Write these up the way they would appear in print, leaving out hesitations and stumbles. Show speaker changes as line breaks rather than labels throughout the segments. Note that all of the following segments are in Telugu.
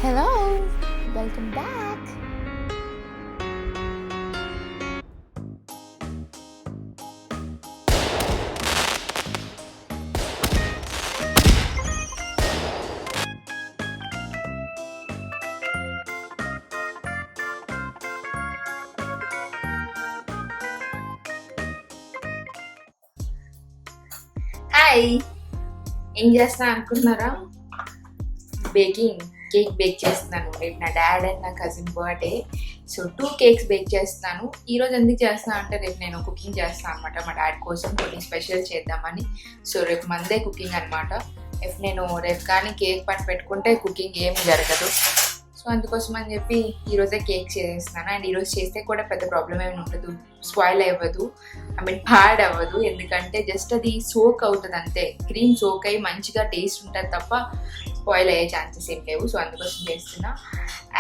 Hello, welcome back.
హాయ్, ఏం చేస్తున్నా అనుకుంటున్నారా? కేక్ బేక్ చేస్తున్నాను. రేపు నా డాడ్ అండ్ నా cousin birthday. So 2 cakes bake చేస్తున్నాను. ఈరోజు ఎందుకు చేస్తున్నాను అంటే రేపు నేను కుకింగ్ చేస్తాను అనమాట. మా డాడ్ కోసం కొన్ని స్పెషల్ చేద్దామని. సో రేపు మందే కుకింగ్ అనమాట. ఇఫ్ నేను రేపు కానీ కేక్ పని పెట్టుకుంటే కుకింగ్ ఏమి జరగదు. సో అందుకోసం అని చెప్పి ఈరోజే కేక్ చేసేస్తున్నాను. అండ్ ఈరోజు చేస్తే కూడా పెద్ద ప్రాబ్లం ఏమి ఉండదు, స్పాయిల్ అవ్వదు, బ్యాడ్ అవ్వదు. ఎందుకంటే జస్ట్ అది సోక్ అవుతుంది అంతే. క్రీమ్ సోక్ అయ్యి మంచిగా టేస్ట్ ఉంటుంది తప్ప స్పాయిల్ అయ్యే ఛాన్సెస్ ఏం లేవు. సో అందుకోసం చేస్తున్నా.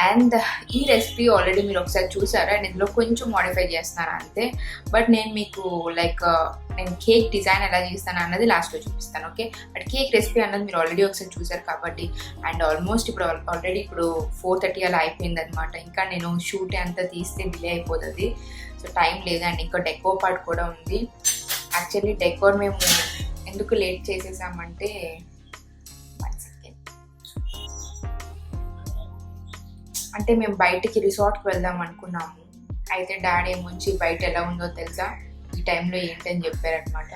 అండ్ ఈ రెసిపీ ఆల్రెడీ మీరు ఒకసారి చూసారా, అండ్ ఇందులో కొంచెం మోడిఫై చేస్తున్నాను అంతే. బట్ నేను మీకు నేను కేక్ డిజైన్ ఎలా చేస్తాను అన్నది లాస్ట్లో చూపిస్తాను. ఓకే, బట్ కేక్ రెసిపీ అన్నది మీరు ఆల్రెడీ ఒకసారి చూసారు కాబట్టి. అండ్ ఆల్మోస్ట్ ఇప్పుడు 4:30 అలా అయిపోయింది అనమాట. ఇంకా నేను షూట్ అంతా తీస్తే డిలే అయిపోతుంది. సో టైం లేదు. అండ్ ఇంకా డెకోర్ పార్ట్ కూడా ఉంది. యాక్చువల్లీ డెకోర్ మేము ఎందుకు లేట్ చేసేసామంటే, అంటే మేము బయటికి రిసార్ట్కి వెళ్దాం అనుకున్నాము. అయితే డాడీ ఏమొచ్చి బయట ఎలా ఉందో తెలుసా, ఈ టైంలో ఏంటని చెప్పారనమాట.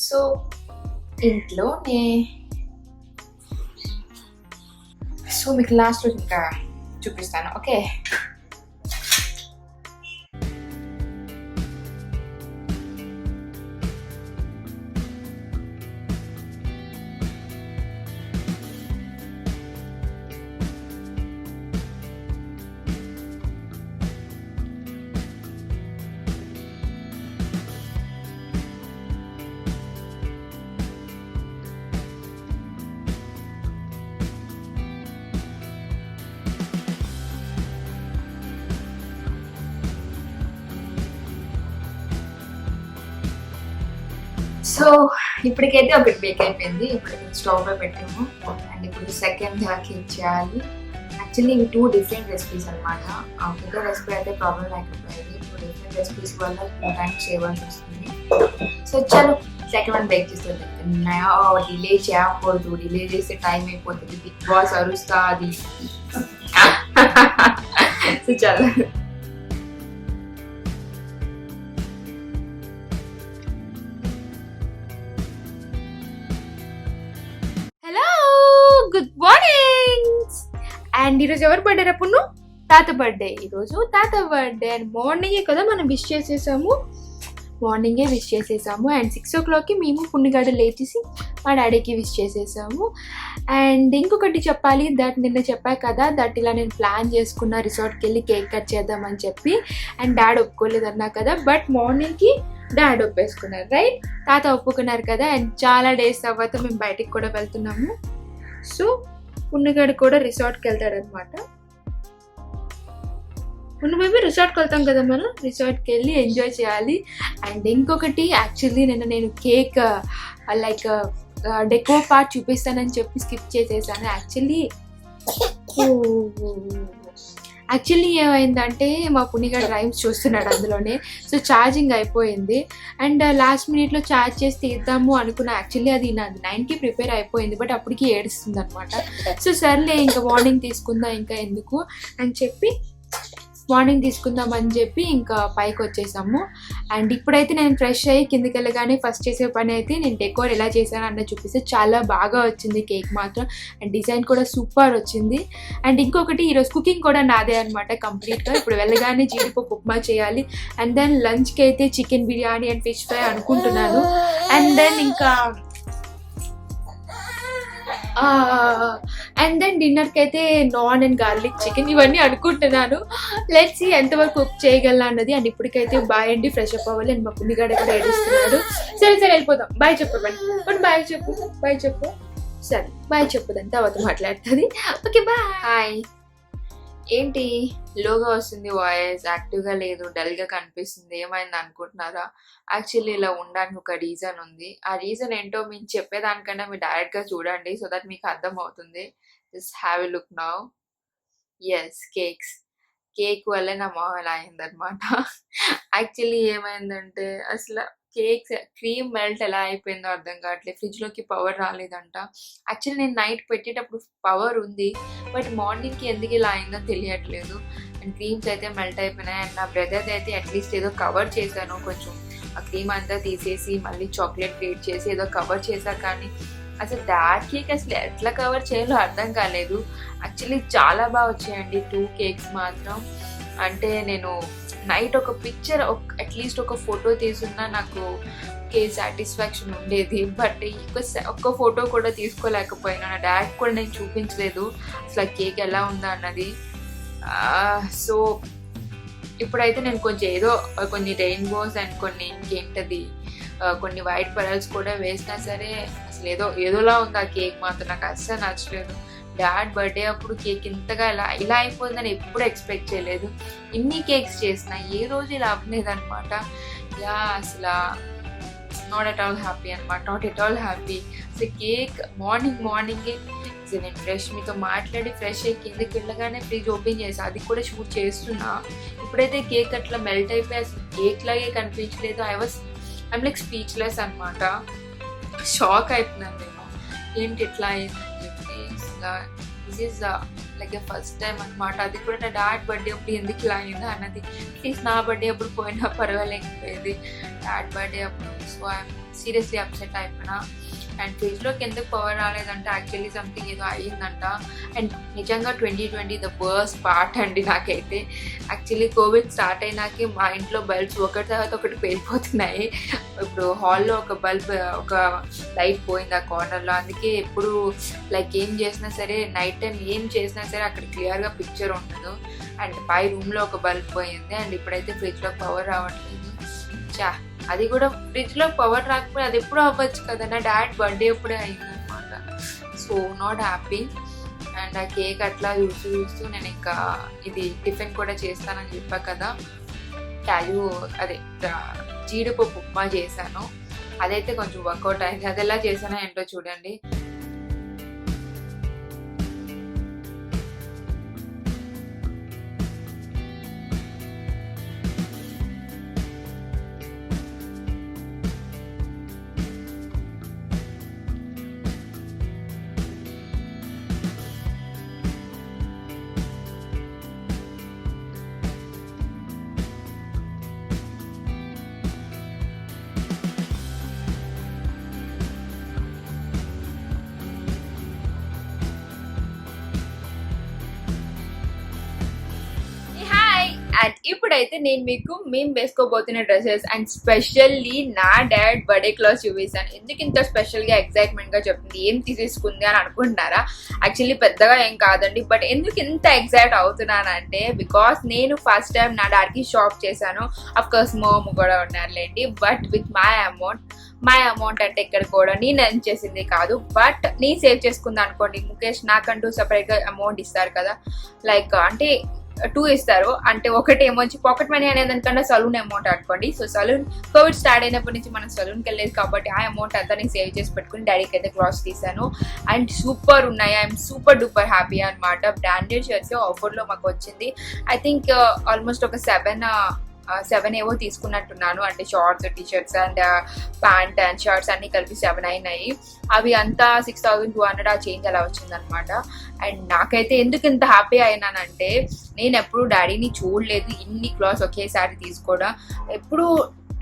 సో ఇంట్లోనే. సో మీకు లాస్ట్ ఇంకా చూపిస్తాను. ఓకే, సో ఇప్పటికైతే ఒకటి బేక్ అయిపోయింది. ఇప్పుడు స్టవ్ పై పెట్టాము. అండ్ ఇప్పుడు సెకండ్ కేక్ చేయాలి. యాక్చువల్లీ ఇవి 2 డిఫరెంట్ రెసిపీస్ అనమాట. ఒకటే రెసిపీ అయితే ప్రాబ్లం లేకపోయింది. 2 డిఫరెంట్ రెసిపీస్ వల్ల 2 టైమ్స్ చేయవలసి వస్తుంది. సో చలో సెకండ్ వన్ బేక్ చేస్తుంది. డిలే చేయకూడదు, డిలే చేస్తే టైం అయిపోతుంది, బిగ్ బాస్ అరుస్తా అది. సో చలో. Good morning. అండ్ ఈరోజు ఎవరు బర్త్డే అప్పుడు? తాత బర్త్డే. ఈరోజు తాత బర్త్డే. అండ్ మార్నింగే కదా మనం విష్ చేసేసాము. అండ్ 6 o'clockకి మేము పుణ్యగాడ లేచేసి మా డాడీకి విష్ చేసేసాము. అండ్ ఇంకొకటి చెప్పాలి, దట్ నిన్న చెప్పా కదా, దట్ ఇలా నేను ప్లాన్ చేసుకున్న రిసార్ట్కి వెళ్ళి కేక్ కట్ చేద్దామని చెప్పి. అండ్ డాడ్ ఒప్పుకోలేదన్నా కదా, బట్ మార్నింగ్కి డాడ్ ఒప్పేసుకున్నారు, రైట్? తాత ఒప్పుకున్నారు కదా. అండ్ చాలా డేస్ తర్వాత మేము బయటికి కూడా వెళ్తున్నాము. సో పున్నగాడు కూడా రిసార్ట్కి వెళ్తాడనమాట. మేము రిసార్ట్కి వెళ్తాం కదా, మనం రిసార్ట్కి వెళ్ళి ఎంజాయ్ చేయాలి. అండ్ ఇంకొకటి, యాక్చువల్లీ నేను కేక్ లైక్ డెకో పార్ట్ చూపిస్తానని చెప్పి స్కిప్ చేసేసాను. యాక్చువల్లీ ఏమైందంటే మా పుణ్యగాడు రైమ్స్ చూస్తున్నాడు అందులోనే. సో ఛార్జింగ్ అయిపోయింది. అండ్ లాస్ట్ మినిట్లో ఛార్జ్ చేసి తీద్దాము అనుకున్నా. యాక్చువల్లీ అది నాది 9కి ప్రిపేర్ అయిపోయింది, బట్ అప్పటికి ఏడుస్తుంది అనమాట. సో సర్లే ఇంకా మార్నింగ్ తీసుకుందాం, ఇంకా ఎందుకు అని చెప్పి ఇంకా పైకి వచ్చేసాము. అండ్ ఇప్పుడైతే నేను ఫ్రెష్ అయ్యి కిందకి వెళ్ళగానే ఫస్ట్ చేసే పని అయితే నేను డెకోర్ ఎలా చేశాను అన్న చూపిస్తే చాలా బాగా వచ్చింది కేక్ మాత్రం. అండ్ డిజైన్ కూడా సూపర్ వచ్చింది. అండ్ ఇంకొకటి, ఈరోజు కుకింగ్ కూడా నాదే అనమాట కంప్లీట్గా. ఇప్పుడు వెళ్ళగానే జీడిపప్పు ఉప్మా చేయాలి. అండ్ దెన్ లంచ్కి అయితే chicken biryani and fish fry అనుకుంటున్నాను. అండ్ దెన్ ఇంకా అండ్ దెన్ డిన్నర్కి అయితే నాన్ అండ్ గార్లిక్ చికెన్ ఇవన్నీ అనుకుంటున్నాను. లెట్స్ సీ ఎంతవరకు కుక్ చేయగలను అన్నది. అండ్ ఇప్పటికైతే బాయ్ అండి, ఫ్రెష్ అప్ అవ్వాలి. అండ్ మా పుణ్యగాడ కూడా ఏడుస్తున్నాడు. సరే వెళ్ళిపోదాం. బాయ్ చెప్పండి. బాయ్ చెప్పు. సరే బాయ్ చెప్పదంటే అవత మాట్లాడుతుంది. Okay bye. ఏంటి లోగా వస్తుంది వాయిస్, యాక్టివ్గా లేదు, డల్గా కనిపిస్తుంది, ఏమైంది అనుకుంటున్నారా? యాక్చువల్లీ ఇలా ఉండడానికి ఒక రీజన్ ఉంది. ఆ రీజన్ ఏంటో మీకు చెప్పేదానికన్నా మీరు డైరెక్ట్గా చూడండి, సో దట్ మీకు అర్థం అవుతుంది. Just have a look now. Yes, cake వల్లే నా మొహం ఇలా అయిందనమాట. యాక్చువల్లీ ఏమైందంటే అసలు క్రీమ్ మెల్ట్ ఎలా అయిపోయిందో అర్థం కావట్లేదు. ఫ్రిడ్జ్‌లోకి పవర్ రాలేదంట. యాక్చువల్లీ నేను నైట్ పెట్టేటప్పుడు పవర్ ఉంది. బట్ మార్నింగ్‌కి ఎందుకు ఇలా అయిందో తెలియట్లేదు. అండ్ క్రీమ్స్ అయితే మెల్ట్ అయిపోయినాయి. అండ్ నా బ్రదర్‌ది అయితే అట్‌లీస్ట్ ఏదో కవర్ చేశాను. కొంచెం ఆ క్రీమ్ అంతా తీసేసి మళ్ళీ చాక్లేట్ గ్రేట్ చేసి ఏదో కవర్ చేశా, కానీ అసలు డార్క్ కేక్ అసలు ఎట్లా కవర్ చేయాలో అర్థం కాలేదు. యాక్చువల్లీ చాలా బాగా వచ్చాయండి 2 కేక్స్ మాత్రం. అంటే నేను నైట్ ఒక పిక్చర్ అట్లీస్ట్ ఒక ఫోటో తీసున్నా నాకు సాటిస్ఫాక్షన్ ఉండేది. బట్ ఒక్క ఫోటో కూడా తీసుకోలేకపోయినా. నా డాడీ కూడా నేను చూపించలేదు అసలు కేక్ ఎలా ఉందా అన్నది. సో ఇప్పుడైతే నేను కొంచెం ఏదో కొన్ని రెయిన్బోస్ అండ్ కొన్ని ఇంకేంటది కొన్ని వైట్ పరల్స్ కూడా వేసినా సరే అసలు ఏదోలా ఉంది ఆ కేక్ మాత్రం. నాకు అస్సలు నచ్చలేదు. డాడ్ బర్త్డే అప్పుడు కేక్ ఇంతగా ఇలా అయిపోయిందని ఎప్పుడు ఎక్స్పెక్ట్ చేయలేదు. ఇన్ని కేక్స్ చేసిన ఏ రోజు ఇలా అవ్వలేదన్నమాట. యా అసలు నాట్ ఎట్ ఆల్ హ్యాపీ అనమాట. Not at all happy. అసలు కేక్ మార్నింగే అసలు నేను మీతో మాట్లాడి ఫ్రెష్ అయ్యి కిందకి వెళ్ళగానే ఫ్రిడ్జ్ ఓపెన్ చేసి అది కూడా షూట్ చేస్తున్నా. ఇప్పుడైతే కేక్ అట్లా మెల్ట్ అయిపోయి అసలు కేక్ లాగే కనిపించలేదు. ఐమ్ లైక్ స్పీచ్లెస్ అనమాట. షాక్ అయిపోయినాను నేను, ఏంటి ఇట్లా అయిందని చెప్పి. This is like first time అనమాట. అది కూడా నా డాడ్ బర్త్డే అప్పుడు ఎందుకు ఇలా అయిందా అన్నది. ప్లీజ్ నా బర్త్డే అప్పుడు పోయినా పర్వాలేకపోయేది, డాడ్ బర్త్డే అప్పుడు. సో ఐఎమ్ సీరియస్లీ అప్సెట్ అయిపోయినా. అండ్ ఫ్రిడ్జ్లోకి ఎందుకు పవర్ రాలేదంటే యాక్చువల్లీ సంథింగ్ ఏదో అయ్యిందంట. అండ్ నిజంగా 2020 ద వర్స్ట్ పార్ట్ అండి నాకైతే. యాక్చువల్లీ కోవిడ్ స్టార్ట్ అయినాకే మా ఇంట్లో బల్బ్స్ ఒకటి తర్వాత ఒకటి పేలిపోతున్నాయి. ఇప్పుడు హాల్లో ఒక లైట్ పోయింది ఆ కార్నర్లో. అందుకే ఎప్పుడు లైక్ ఏం చేసినా సరే నైట్ టైం ఏం చేసినా సరే అక్కడ క్లియర్గా పిక్చర్ ఉండదు. అండ్ పై రూమ్లో ఒక బల్బ్ పోయింది. అండ్ ఇప్పుడైతే ఫ్రిడ్జ్లో పవర్ రావట్లేదు. అది కూడా ఫ్రిడ్జ్లో పవర్ రాకపోతే అది ఎప్పుడూ అవ్వచ్చు కదా. నా డాడ్ బర్త్డే ఎప్పుడే అయిందనమాట. So not happy. అండ్ ఆ కేక్ అట్లా చూస్తూ నేను ఇంకా ఇది టిఫిన్ కూడా చేస్తానని చెప్పా కదా, జీడిపప్పు ఉప్మా చేశాను. అదైతే కొంచెం వర్కౌట్ అయింది. అది ఎలా చేశానో ఏంటో చూడండి. అండ్ ఇప్పుడైతే నేను మీకు మేము వేసుకోబోతున్న డ్రెస్సెస్ అండ్ స్పెషల్లీ నా డాడ్ బర్త్డే క్లాత్ చూపిస్తాను. ఎందుకు ఇంత స్పెషల్గా ఎగ్జైట్మెంట్గా చెప్తుంది, ఏం తీసేసుకుంది అని అనుకుంటున్నారా? యాక్చువల్లీ పెద్దగా ఏం కాదండి. బట్ ఎందుకు ఇంత ఎగ్జైట్ అవుతున్నానంటే బికాస్ నేను ఫస్ట్ టైం నా డాడ్కి షాప్ చేశాను. అఫ్కోర్స్ మోమ్ కూడా ఉన్నారులేండి. బట్ విత్ మై అమౌంట్ అంటే ఇక్కడ కూడా నేను ఎర్న్ చేసింది కాదు, బట్ నేను సేవ్ చేసుకుంది అనుకోండి. ముఖేష్ నాకంటూ సపరేట్గా అమౌంట్ ఇస్తారు కదా, లైక్ అంటే 2 ఇస్తారు. అంటే ఒకటి ఏమొచ్చి పాకెట్ మనీ అనేది దానికన్నా సలూన్ అమౌంట్ అనుకోండి. సో సలూన్ కోవిడ్ స్టార్ట్ అయినప్పటి నుంచి మనం సలూన్కి వెళ్ళలేదు కాబట్టి ఆ అమౌంట్ అంతా నేను సేవ్ చేసి పెట్టుకుని డాడీకి అయితే క్లాత్స్ తీసాను. అండ్ సూపర్ ఉన్నాయి. ఐఎమ్ సూపర్ డూపర్ హ్యాపీ అనమాట. బ్రాండెడ్ షర్ట్స్ ఆఫర్లో మాకు వచ్చింది. ఐ థింక్ ఆల్మోస్ట్ ఒక 7 ఏవో తీసుకున్నట్టున్నాను. అంటే shorts, t-shirts and pant and shirts అన్ని కలిపి 7 అయినాయి. అవి అంతా 6200 ఆ చేంజ్ అలా వచ్చిందనమాట. అండ్ నాకైతే ఎందుకు ఇంత హ్యాపీ అయినానంటే నేను ఎప్పుడు డాడీని చూడలేదు ఇన్ని క్లాత్స్ ఒకేసారి తీసుకోవడం. ఎప్పుడు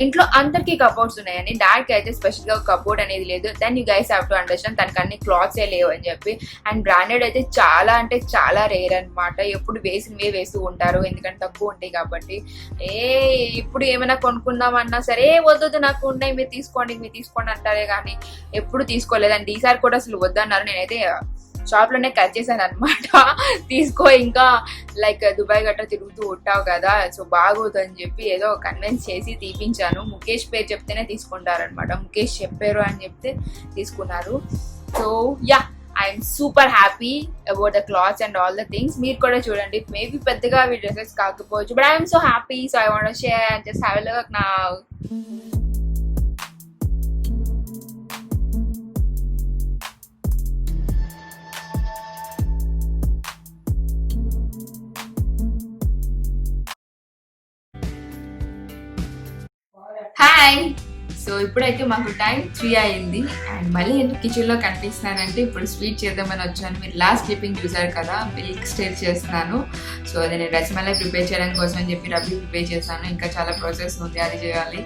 ఇంట్లో అందరికీ కబోర్డ్స్ ఉన్నాయని, డాడ్కి అయితే స్పెషల్గా కబోర్డ్ అనేది లేదు. Then you guys have to understand తనకు అన్ని క్లాత్సే లేవు అని చెప్పి. అండ్ బ్రాండెడ్ అయితే చాలా అంటే చాలా రేర్ అనమాట. ఎప్పుడు వేసినవే వేస్తూ ఉంటారు, ఎందుకంటే తక్కువ ఉంటాయి కాబట్టి. ఇప్పుడు ఏమైనా కొనుక్కుందామన్నా సరే వద్దు నాకు ఉన్నాయి, మీరు తీసుకోండి అంటారే కానీ ఎప్పుడు తీసుకోలేదు. అండ్ ఈసారి కూడా అసలు వద్దన్నారు. నేనైతే షాప్లోనే కట్ చేశాను అనమాట. తీసుకో, ఇంకా లైక్ దుబాయ్ గట్రా తిరుగుతూ ఉంటావు కదా, సో బాగోదు అని చెప్పి ఏదో కన్విన్స్ చేసి తీపించాను. ముఖేష్ పేరు చెప్తేనే తీసుకుంటారనమాట. ముఖేష్ చెప్పారు అని చెప్తే తీసుకున్నారు. So yeah, I'm super happy about the clothes and all the things. మీరు కూడా చూడండి, మేబీ పెద్దగా అవి డ్రెస్సెస్ కాకపోవచ్చు, but I'm so happy. So I want share and just have a look now. Hi. So ఇప్పుడైతే మాకు టైం 3 అయింది అండ్ మళ్ళీ ఎందుకు కిచెన్లో కనిపిస్తున్నానంటే ఇప్పుడు స్వీట్ చేద్దామని వచ్చాను. మీరు లాస్ట్ క్లిప్పింగ్ చూసారు కదా, మిల్క్ స్టేర్ చేస్తున్నాను. సో అది నేను రసమలై ప్రిపేర్ చేయడం కోసం అని చెప్పి రవి ప్రిపేర్ చేశాను. ఇంకా చాలా ప్రాసెస్ ఉంది, అది చేయాలి.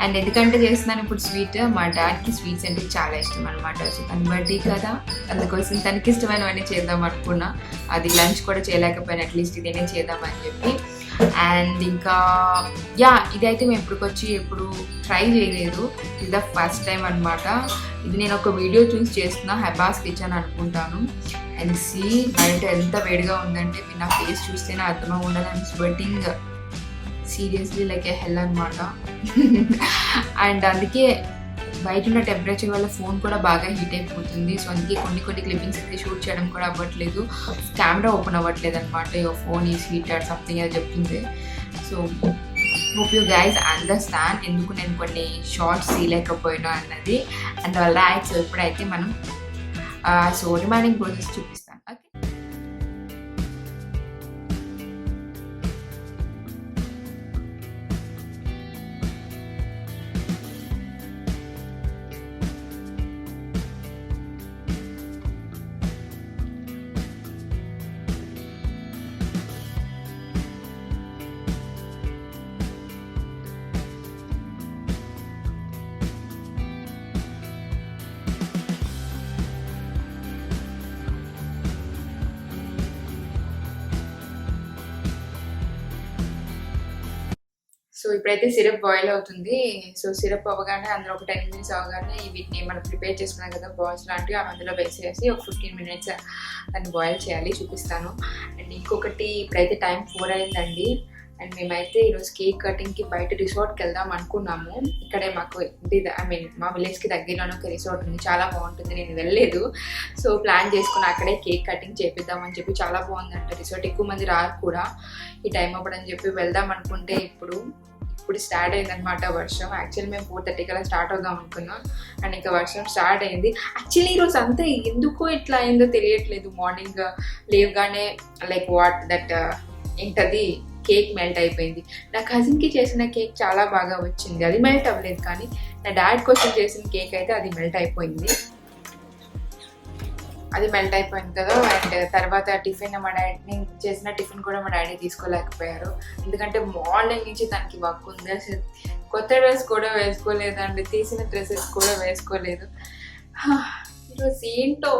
అండ్ ఎందుకంటే చేస్తున్నాను ఇప్పుడు స్వీట్, మా డాడ్కి స్వీట్స్ అంటే చాలా ఇష్టం అనమాట. సో తన బర్త్డే కదా, అందుకోసం తనకి ఇష్టమైనవన్నీ చేద్దాం అనుకున్నా. అది లంచ్ కూడా చేయలేకపోయినా అట్లీస్ట్ ఇదేనే చేద్దామని చెప్పి. అండ్ ఇంకా ఇదైతే మేము ఎప్పుడు ట్రై చేయలేదు, ఇది ద ఫస్ట్ టైం అనమాట. ఇది నేను ఒక వీడియో చూసి చేస్తున్నా, హెబాస్ కిచెన్ అనుకుంటాను. అండ్ సీ బయట ఎంత వేడిగా ఉందంటే మీరు నా ఫేస్ చూస్తేనే అర్థం ఉండాలి. I'm sweating seriously like a hell అనమాట. అండ్ అందుకే బయట ఉన్న టెంపరేచర్ వల్ల ఫోన్ కూడా బాగా హీట్ అయిపోతుంది. సో అందుకే కొన్ని క్లిప్పింగ్స్ అయితే షూట్ చేయడం కూడా అవ్వట్లేదు, కెమెరా ఓపెన్ అవ్వట్లేదు అనమాట. Your phone is heat or something అది చెప్తుంది. So hope you guys understand ఎందుకు నేను కొన్ని షార్ట్స్ తీయలేకపోయినా అన్నది. అండ్ రైట్, సో ఇప్పుడైతే మనం రిమైనింగ్ ప్రాసెస్ చూపిస్తాను. ఓకే, సో ఇప్పుడైతే సిరప్ బాయిల్ అవుతుంది. సో సిరప్ అవ్వగానే అందులో ఒక 10 minutes అవగానే వీటిని మనం ప్రిపేర్ చేసుకున్నాం కదా బాల్స్ లాంటివి, అవి అందులో వేసేసి ఒక 15 minutes దాన్ని బాయిల్ చేయాలి, చూపిస్తాను. అండ్ ఇంకొకటి, ఇప్పుడైతే టైం 4 అయిందండి. అండ్ మేమైతే ఈరోజు కేక్ కటింగ్కి బయట రిసార్ట్కి వెళ్దాం అనుకున్నాము. ఇక్కడే మాకు మా విలేజ్కి దగ్గరలోనే ఒక రిసార్ట్ ఉంది, చాలా బాగుంటుంది. నేను వెళ్ళలేదు, సో ప్లాన్ చేసుకుని అక్కడే కేక్ కటింగ్ చేపిద్దామని చెప్పి. చాలా బాగుందంట రిసార్ట్, ఎక్కువ మంది రారు కూడా ఈ టైం అవ్వడని చెప్పి. వెళ్దాం అనుకుంటే ఇప్పుడు స్టార్ట్ అయిందనమాట వర్షం. యాక్చువల్లీ మేము 4:30 కల్లా స్టార్ట్ అవుదాం అనుకున్నాం, అండ్ ఇంకా వర్షం స్టార్ట్ అయింది. యాక్చువల్లీ ఈరోజు అంతా ఎందుకో ఇట్లా అయిందో తెలియట్లేదు. మార్నింగ్ లేవగానే లైక్ ఏంటది కేక్ మెల్ట్ అయిపోయింది. నా కజిన్కి చేసిన కేక్ చాలా బాగా వచ్చింది, అది మెల్ట్ అవ్వలేదు. కానీ నా డాడ్ కోసం చేసిన కేక్ అయితే అది మెల్ట్ అయిపోయింది కదా. అండ్ తర్వాత టిఫిన్, మా డాడీ చేసిన టిఫిన్ కూడా మా డాడీ తీసుకోలేకపోయారు, ఎందుకంటే మార్నింగ్ నుంచి తనకి వర్క్ ఉంది. అసలు కొత్త డ్రెస్ కూడా వేసుకోలేదండి, తీసిన డ్రెస్సెస్ కూడా వేసుకోలేదు. ఈరోజు ఏంటో.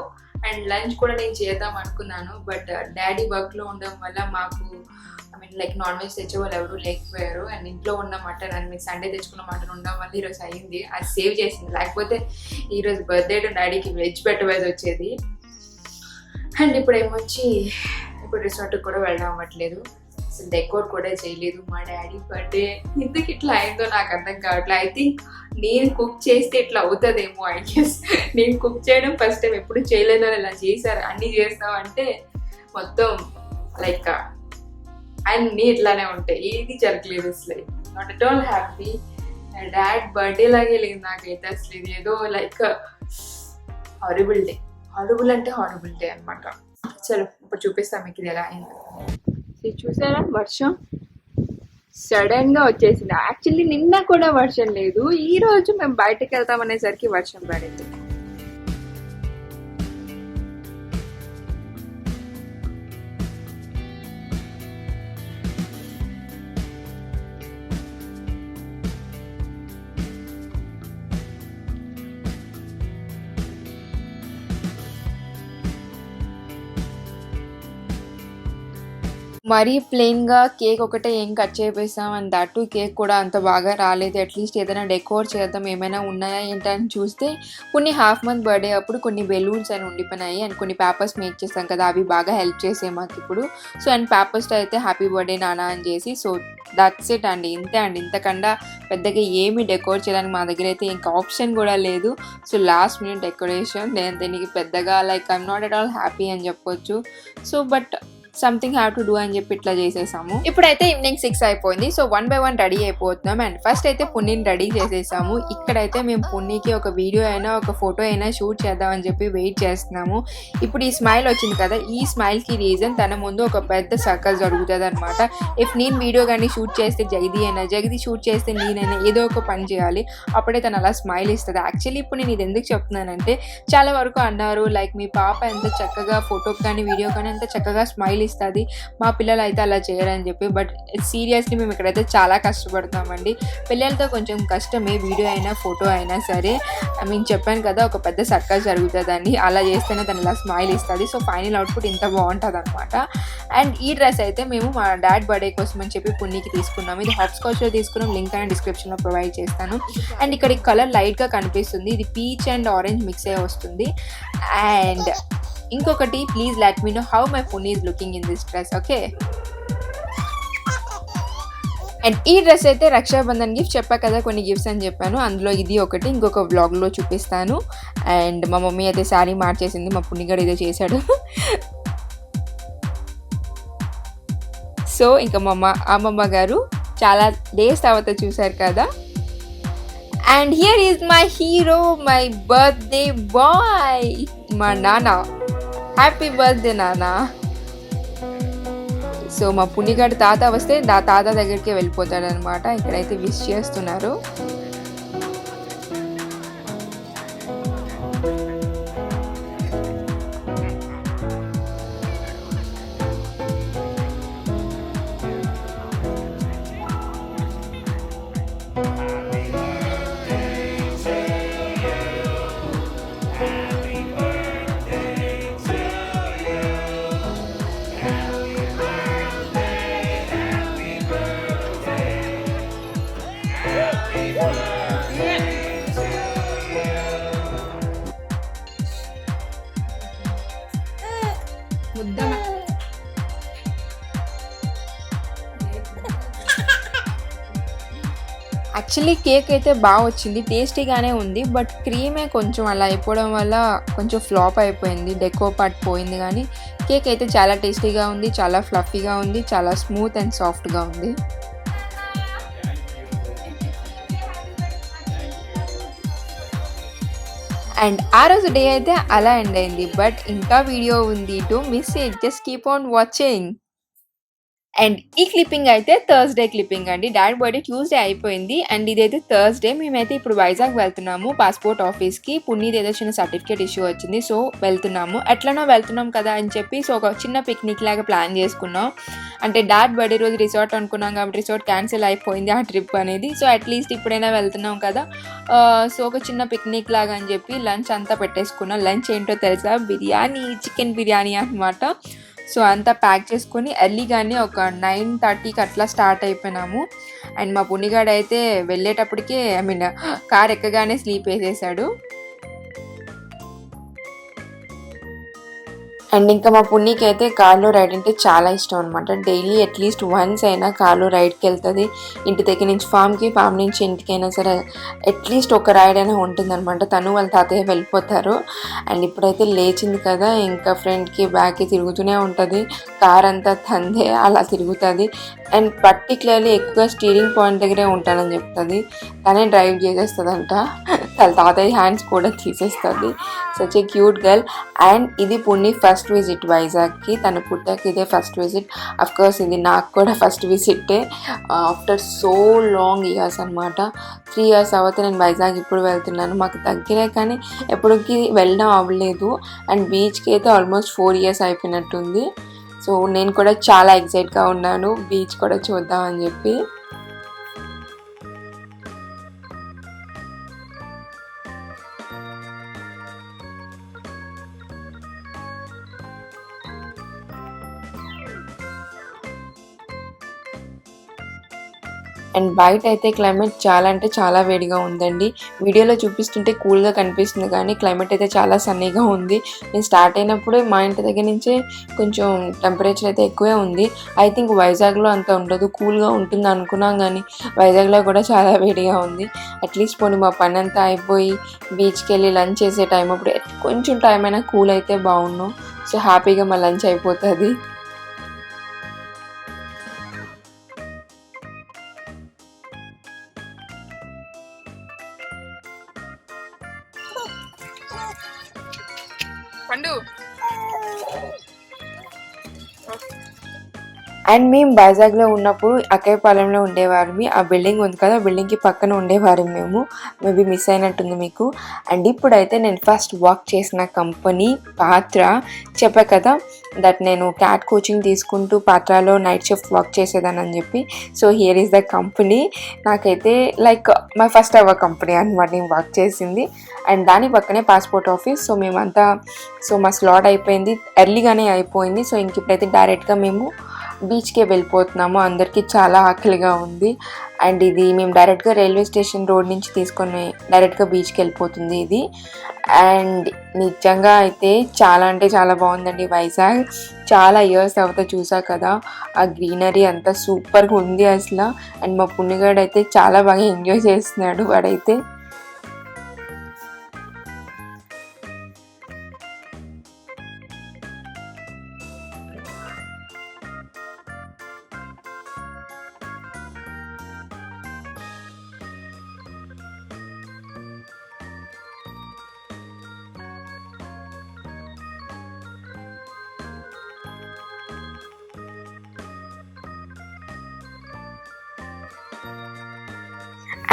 అండ్ లంచ్ కూడా నేను చేద్దాం అనుకున్నాను, బట్ డాడీ వర్క్లో ఉండడం వల్ల మాకు లైక్ నాన్ వెజ్ తెచ్చే వాళ్ళు ఎవరు లేకపోయారు. అండ్ ఇంట్లో ఉన్న మటన్, అండ్ మీకు సండే తెచ్చుకున్న మటన్ ఉండడం వల్ల ఈరోజు అయింది, అది సేవ్ చేసింది. లేకపోతే ఈరోజు బర్త్డే డాడీకి వెజ్ పెట్టవేది వచ్చేది. అండ్ ఇప్పుడు రిసార్ట్కి కూడా వెళ్ళడం అవ్వట్లేదు, అసలు డెకోర్ కూడా చేయలేదు. మా డాడీ బర్త్డే ఎందుకు ఇట్లా అయిందో నాకు అర్థం కావట్లేదు. ఐ థింక్ నేను కుక్ చేస్తే ఇట్లా అవుతుందేమో. ఐ గెస్ నేను కుక్ చేయడం ఫస్ట్ టైం, ఎప్పుడు చేయలేదు. ఇలా చేశారు, అన్నీ చేస్తామంటే మొత్తం లైక్ అన్నీ ఇట్లానే ఉంటాయి, ఏది జరగలేదు. అసలు not at all happy. Dad birthday లాగే లేదు నాకైతే. అసలు ఇది ఏదో like horrible day, horrible day అనమాట. చలో ఇప్పుడు చూపిస్తాం మీకు ఇది ఎలా అయింది. ఇది చూసారా, వర్షం సడన్ గా వచ్చేసింది. యాక్చువల్లీ నిన్న కూడా వర్షం లేదు, ఈ రోజు మేము బయటకు వెళ్తాం అనేసరికి వర్షం పడింది. మరీ ప్లెయిన్గా కేక్ ఒకటే ఏం కట్ చేపిస్తాం, అండ్ దట్ టు కేక్ కూడా అంత బాగా రాలేదు. అట్లీస్ట్ ఏదైనా డెకోర్ చేద్దాం, ఏమైనా ఉన్నాయా ఏంటని చూస్తే కొన్ని హాఫ్ మంత్ బర్త్డే అప్పుడు కొన్ని బెలూన్స్ అని ఉండిపోయినాయి. అండ్ కొన్ని పేపర్స్ మేక్ చేస్తాం కదా, అవి బాగా హెల్ప్ చేసాయి మాకు ఇప్పుడు. సో అండ్ పేపర్స్తో అయితే హ్యాపీ బర్త్డే నానా అని చేసి, సో దట్స్ ఇట్ అండి, ఇంతే అండి. ఇంతకన్నా పెద్దగా ఏమి డెకోర్ చేయడానికి మా దగ్గర అయితే ఇంకా ఆప్షన్ కూడా లేదు. సో లాస్ట్ మినిట్ డెకరేషన్, నేను దీనికి పెద్దగా like I'm not at all happy అని చెప్పొచ్చు. So but something have to do అని చెప్పి ఇట్లా చేసేసాము. ఇప్పుడైతే ఈవినింగ్ 6 అయిపోయింది. సో 1 by 1 రెడీ అయిపోతున్నాం. అండ్ ఫస్ట్ అయితే పున్నీని రెడీ చేసేసాము. ఇక్కడైతే మేము పున్నీకి ఒక వీడియో అయినా ఒక ఫోటో అయినా షూట్ చేద్దామని చెప్పి వెయిట్ చేస్తున్నాము. ఇప్పుడు ఈ స్మైల్ వచ్చింది కదా, ఈ స్మైల్కి రీజన్ తన ముందు ఒక పెద్ద సర్కల్ జరుగుతుంది అనమాట. ఇఫ్ నేను వీడియో కానీ షూట్ చేస్తే జగది షూట్ చేస్తే నేనైనా ఏదో ఒక పని చేయాలి, అప్పుడే తను అలా స్మైల్ ఇస్తుంది. యాక్చువల్లీ ఇప్పుడు నేను ఇది ఎందుకు చెప్తున్నానంటే, చాలా వరకు అన్నారు లైక్ మీ పాప ఎంత చక్కగా ఫోటోకి కానీ వీడియో కానీ ఎంత చక్కగా స్మైల్ ఇస్తుంది, మా పిల్లలు అయితే అలా చేయరని చెప్పి. బట్ సీరియస్లీ మేము ఇక్కడైతే చాలా కష్టపడతామండి. పిల్లలతో కొంచెం కష్టమే, వీడియో అయినా ఫోటో అయినా సరే. నేను చెప్పాను కదా ఒక పెద్ద సర్కల్ జరుగుతుందని, అలా చేస్తేనే తను ఇలా స్మైల్ ఇస్తుంది. సో ఫైనల్ అవుట్పుట్ ఇంత బాగుంటుంది అనమాట. అండ్ ఈ డ్రెస్ అయితే మేము మా డాడ్ బర్త్డే కోసం అని చెప్పి పున్నీకి తీసుకున్నాము. ఇది హాప్స్కాచ్లో తీసుకున్నాం, లింక్ అనేది డిస్క్రిప్షన్లో ప్రొవైడ్ చేస్తాను. అండ్ ఇక్కడ కలర్ లైట్గా కనిపిస్తుంది, ఇది పీచ్ అండ్ ఆరెంజ్ మిక్స్ అయ్యి వస్తుంది. అండ్ ఇంకొకటి, please let me know how my Punni is looking in this dress. Okay. And ఈ డ్రెస్ అయితే రక్షాబంధన్ గిఫ్ట్ చెప్పా కదా, కొన్ని గిఫ్ట్స్ అని చెప్పాను, అందులో ఇది ఒకటి, ఇంకొక వ్లాగ్లో చూపిస్తాను. అండ్ మా మమ్మీ అయితే శారీ మార్చేసింది, మా పుణ్యగాడు ఇదే చేశాడు. సో ఇంకా అమ్మమ్మ గారు చాలా డేస్ తర్వాత చూశారు కదా. And here is my hero, my birthday boy, మా నాన్న. హ్యాపీ బర్త్డే నాన్న. సో మా పుణ్యగాడు తాత వస్తే తాత దగ్గరికి వెళ్ళిపోతాడనమాట. ఇక్కడైతే విష్ చేస్తున్నారు. యాక్చువల్లీ కేక్ అయితే బాగా వచ్చింది, టేస్టీగానే ఉంది. బట్ క్రీమే కొంచెం అలా అయిపోవడం వల్ల కొంచెం ఫ్లాప్ అయిపోయింది, డెకో పార్ట్ పోయింది. కానీ కేక్ అయితే చాలా టేస్టీగా ఉంది, చాలా ఫ్లఫీగా ఉంది, చాలా స్మూత్ అండ్ సాఫ్ట్గా ఉంది. అండ్ ఆ రోజు డే అయితే అలా ఎండ్ అయింది. బట్ ఇంకా వీడియో ఉంది, don't miss it, just keep on watching. And ఈ క్లిప్పింగ్ అయితే థర్స్డే క్లిప్పింగ్ అండి. డాడ్ బర్త్డే ట్యూస్డే అయిపోయింది అండ్ ఇదైతే థర్స్డే. మేమైతే ఇప్పుడు వైజాగ్ వెళ్తున్నాము పాస్పోర్ట్ ఆఫీస్కి. పున్నీది ఏదో చిన్న సర్టిఫికేట్ ఇష్యూ వచ్చింది, సో వెళ్తున్నాము. ఎట్లనో వెళ్తున్నాం కదా అని చెప్పి సో ఒక చిన్న పిక్నిక్ లాగా ప్లాన్ చేసుకున్నాం. అంటే డాడ్ బర్త్డే రోజు రిసార్ట్ అనుకున్నాం కాబట్టి రిసార్ట్ క్యాన్సిల్ అయిపోయింది ఆ ట్రిప్ అనేది. సో అట్లీస్ట్ ఇప్పుడైనా వెళ్తున్నాం కదా, సో ఒక చిన్న పిక్నిక్ లాగా అని చెప్పి లంచ్ అంతా పెట్టేసుకున్నాం. లంచ్ ఏంటో తెలుసా? బిర్యానీ, చికెన్ బిర్యానీ అనమాట. సో అంతా ప్యాక్ చేసుకొని ఎర్లీగానే ఒక 9:30కి అట్లా స్టార్ట్ అయిపోయినాము. అండ్ మా పుణ్యగాడు అయితే వెళ్ళేటప్పటికే కార్ ఎక్కగానే స్లీప్ వేసేసాడు. అండ్ ఇంకా మా పున్నీకి అయితే కార్లో రైడ్ అంటే చాలా ఇష్టం అనమాట. డైలీ అట్లీస్ట్ వన్స్ అయినా కార్లో రైడ్కి వెళ్తుంది. ఇంటి దగ్గర నుంచి ఫామ్కి, ఫామ్ నుంచి ఇంటికైనా సరే అట్లీస్ట్ ఒక రైడ్ అయినా ఉంటుంది అనమాట. తను వాళ్ళ తాతయ్య వెళ్ళిపోతారు. అండ్ ఇప్పుడైతే లేచింది కదా, ఇంకా ఫ్రంట్కి బ్యాక్కి తిరుగుతూనే ఉంటుంది. కార్ అంతా తందే అలా తిరుగుతుంది. అండ్ పర్టికులర్లీ ఎక్కువగా స్టీరింగ్ పాయింట్ దగ్గరే ఉంటానని చెప్తుంది. తనే డ్రైవ్ చేసేస్తుందంట, వాళ్ళ తాతయ్య హ్యాండ్స్ కూడా తీసేస్తుంది. Such a cute girl. And ఇది పుణ్య ఫస్ట్ విజిట్ వైజాగ్కి. తను పుట్టాక ఇదే ఫస్ట్ విజిట్. అఫ్కోర్స్ ఇది నాకు కూడా ఫస్ట్ విజిట్టే ఆఫ్టర్ సో లాంగ్ ఇయర్స్ అనమాట. 3 years అవుతే నేను వైజాగ్ ఇప్పుడు వెళ్తున్నాను. మాకు దగ్గరే కానీ ఎప్పటికీ వెళ్ళడం అవ్వలేదు. అండ్ బీచ్కి అయితే ఆల్మోస్ట్ 4 years అయిపోయినట్టుంది. సో నేను కూడా చాలా ఎక్సైట్గా ఉన్నాను బీచ్ కూడా చూద్దామని చెప్పి. అండ్ బయట అయితే క్లైమేట్ చాలా అంటే చాలా వేడిగా ఉందండి. వీడియోలో చూపిస్తుంటే కూల్గా కనిపిస్తుంది కానీ క్లైమేట్ అయితే చాలా సన్నీగా ఉంది. నేను స్టార్ట్ అయినప్పుడే మా ఇంటి దగ్గర నుంచే కొంచెం టెంపరేచర్ అయితే ఎక్కువే ఉంది. ఐ థింక్ వైజాగ్లో అంత ఉండదు, కూల్గా ఉంటుంది అనుకున్నాం కానీ వైజాగ్లో కూడా చాలా వేడిగా ఉంది. అట్లీస్ట్ పోనీ మా పని అంతా అయిపోయి బీచ్కి వెళ్ళి లంచ్ చేసే టైం అప్పుడు కొంచెం టైం అయినా కూల్ అయితే బాగున్నాం. సో హ్యాపీగా మా లంచ్ అయిపోతుంది. అండ్ మేము వైజాగ్లో ఉన్నప్పుడు అక్కయ్యపాలెంలో ఉండేవారు. ఆ బిల్డింగ్ ఉంది కదా, ఆ బిల్డింగ్కి పక్కన ఉండేవారు మేము. మేబీ మిస్ అయినట్టుంది మీకు. అండ్ ఇప్పుడైతే నేను ఫస్ట్ వర్క్ చేసిన కంపెనీ పాత్ర. చెప్పా కదా దట్ నేను క్యాట్ కోచింగ్ తీసుకుంటూ పాత్రలో నైట్ షిఫ్ట్ వర్క్ చేసేదానని చెప్పి. So here is the company. నాకైతే like my first ever company అనమాట నేను వర్క్ చేసింది. అండ్ దాని పక్కనే పాస్పోర్ట్ ఆఫీస్. సో మేమంతా మా స్లాట్ అయిపోయింది, ఎర్లీగానే అయిపోయింది. సో ఇంక ఇప్పుడైతే డైరెక్ట్గా మేము బీచ్కే వెళ్ళిపోతున్నాము. అందరికీ చాలా ఆకలిగా ఉంది. అండ్ ఇది మేము డైరెక్ట్గా రైల్వే స్టేషన్ రోడ్ నుంచి తీసుకొని డైరెక్ట్గా బీచ్కి వెళ్ళిపోతుంది ఇది. అండ్ నిజంగా అయితే చాలా అంటే చాలా బాగుందండి వైజాగ్. చాలా ఇయర్స్ తర్వాత చూసా కదా, ఆ గ్రీనరీ అంతా సూపర్గా ఉంది అసలు. అండ్ మా పుణ్యగాడు అయితే చాలా బాగా ఎంజాయ్ చేస్తున్నాడు వాడైతే.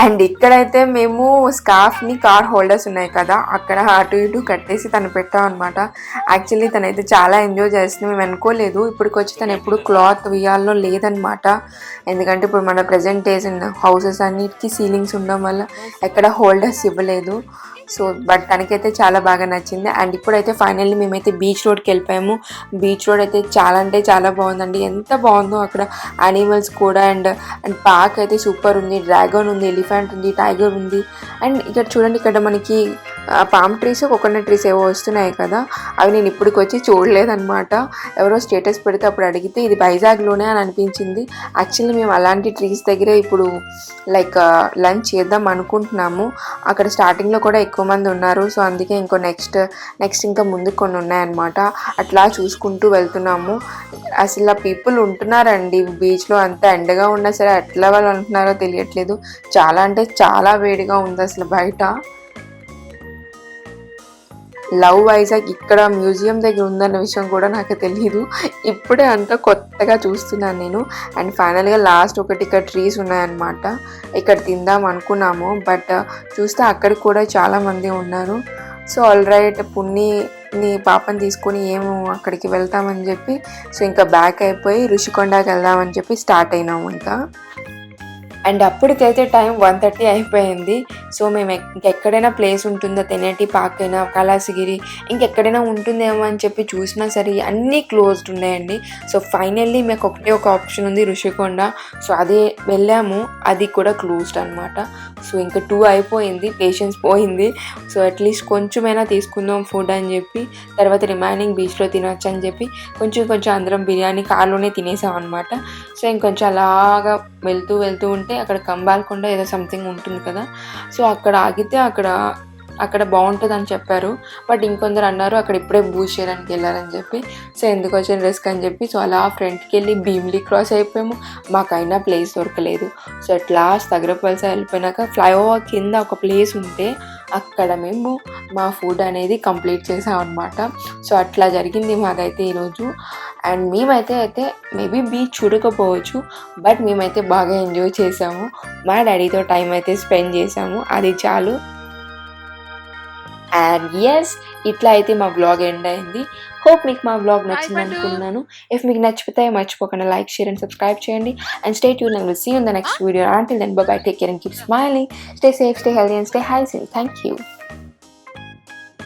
అండ్ ఇక్కడైతే మేము స్కార్ఫ్ని కార్ హోల్డర్స్ ఉన్నాయి కదా అక్కడ అటు ఇటు కట్టేసి తను పెట్టాం అనమాట. యాక్చువల్లీ తనైతే చాలా ఎంజాయ్ చేస్తుంది. మేము అనుకోలేదు, ఇప్పటికొచ్చి తను ఎప్పుడు క్లాత్ ఉయ్యాల్లో లేదనమాట. ఎందుకంటే ఇప్పుడు మన ప్రజెంట్ డేస్ హౌసెస్ అన్నిటికీ సీలింగ్స్ ఉండడం వల్ల ఎక్కడ హోల్డర్స్ ఇవ్వలేదు. సో బట్ తనకైతే చాలా బాగా నచ్చింది. అండ్ ఇప్పుడైతే ఫైనల్లీ మేమైతే బీచ్ రోడ్కి వెళ్ళిపోయాము. బీచ్ రోడ్ అయితే చాలా అంటే చాలా బాగుందండి. ఎంత బాగుందో అక్కడ యానిమల్స్ కూడా. అండ్ పార్క్ అయితే సూపర్ ఉంది. డ్రాగన్ ఉంది, ఎలిఫెంట్ ఉంది, టైగర్ ఉంది. అండ్ ఇక్కడ చూడండి, ఇక్కడ మనకి పామ్ ట్రీస్, కోకోనట్ ట్రీస్ ఏవో వస్తున్నాయి కదా, అవి నేను ఇప్పటికి వచ్చి చూడలేదన్నమాట. ఎవరో స్టేటస్ పెడితే అప్పుడు అడిగితే ఇది వైజాగ్లోనే అని అనిపించింది. యాక్చువల్లీ మేము అలాంటి ట్రీస్ దగ్గరే ఇప్పుడు లైక్ లంచ్ చేద్దాం అనుకుంటున్నాము. అక్కడ స్టార్టింగ్లో కూడా ఎక్కువ మంది ఉన్నారు. సో అందుకే ఇంకో నెక్స్ట్ ఇంకా ముందు కొన్ని ఉన్నాయన్నమాట. అట్లా చూసుకుంటూ వెళ్తున్నాము. అసలు పీపుల్ ఉంటున్నారండి బీచ్లో. అంత ఎండగా ఉన్నా సరే ఎట్లా వాళ్ళు ఉంటున్నారో తెలియట్లేదు. చాలా అంటే చాలా వేడిగా ఉంది అసలు బయట. లవ్ వైజాగ్ ఇక్కడ మ్యూజియం దగ్గర ఉందన్న విషయం కూడా నాకు తెలియదు. ఇప్పుడే అంతా కొత్తగా చూస్తున్నాను నేను. అండ్ ఫైనల్గా లాస్ట్ ఒకటి ఇక్కడ ట్రీస్ ఉన్నాయన్నమాట. ఇక్కడ తిందాం అనుకున్నాము, బట్ చూస్తే అక్కడ కూడా చాలామంది ఉన్నారు. సో ఆల్ రైట్, పుణ్యని పాపని తీసుకొని ఏమో అక్కడికి వెళ్తామని చెప్పి సో ఇంకా బ్యాక్ అయిపోయి ఋషికొండకి వెళ్దామని చెప్పి స్టార్ట్ అయినాము ఇంకా. అండ్ అప్పటికైతే టైం 1:30 అయిపోయింది. సో మేము ఇంకెక్కడైనా ప్లేస్ ఉంటుందో, తెనేటి పార్క్ అయినా, కైలాసగిరి ఇంకెక్కడైనా ఉంటుందేమో అని చెప్పి చూసినా సరే అన్నీ క్లోజ్డ్ ఉన్నాయండి. సో ఫైనల్లీ మాకు ఒకటే ఒక ఆప్షన్ ఉంది, ఋషికొండ. సో అదే వెళ్ళాము, అది కూడా క్లోజ్డ్ అనమాట. సో ఇంకా 2 అయిపోయింది, పేషెన్స్ పోయింది. సో అట్లీస్ట్ కొంచెమైనా తీసుకుందాం ఫుడ్ అని చెప్పి తర్వాత రిమైనింగ్ బీచ్లో తినొచ్చు అని చెప్పి కొంచెం అందరం బిర్యానీ కార్లోనే తినేసాం అనమాట. సో ఇంకొంచెం అలాగా వెళ్తూ ఉంటే అక్కడ కంబాల్కొండ ఏదో సంథింగ్ ఉంటుంది కదా, సో అక్కడ ఆగితే అక్కడ బాగుంటుంది అని చెప్పారు. బట్ ఇంకొందరు అన్నారు అక్కడ ఇప్పుడే బూజ్ చేయడానికి వెళ్ళారని చెప్పి. సో ఎందుకు వచ్చిన రిస్క్ అని చెప్పి సో అలా ఫ్రంట్కి వెళ్ళి భీమిలీ క్రాస్ అయిపోయాము. మాకైనా ప్లేస్ దొరకలేదు. సో అట్ లాస్ట్ తగరపల్స వెళ్ళిపోయినాక ఫ్లైఓవర్ కింద ఒక ప్లేస్ ఉంటే అక్కడ మేము మా ఫుడ్ అనేది కంప్లీట్ చేసాం అనమాట. సో అట్లా జరిగింది మాకైతే ఈరోజు. అండ్ మేమైతే మేబీ బీచ్ చూడకపోవచ్చు, బట్ మేమైతే బాగా ఎంజాయ్ చేసాము. మా డాడీతో టైం అయితే స్పెండ్ చేసాము, అది చాలు. అండ్ ఎస్, ఇట్లా అయితే మా వ్లాగ్ ఎండ్ అయింది. హోప్ మీకు మా వ్లాగ్ నచ్చింది అనుకున్నాను. ఇఫ్ మీకు నచ్చితే మర్చిపోకుండా లైక్, షేర్ అండ్ సబ్స్క్రైబ్ చేయండి. And stay tuned and will see you in the next video. Until then, bye bye, take care and keep smiling. Stay safe, stay healthy and stay hygiene. Thank you.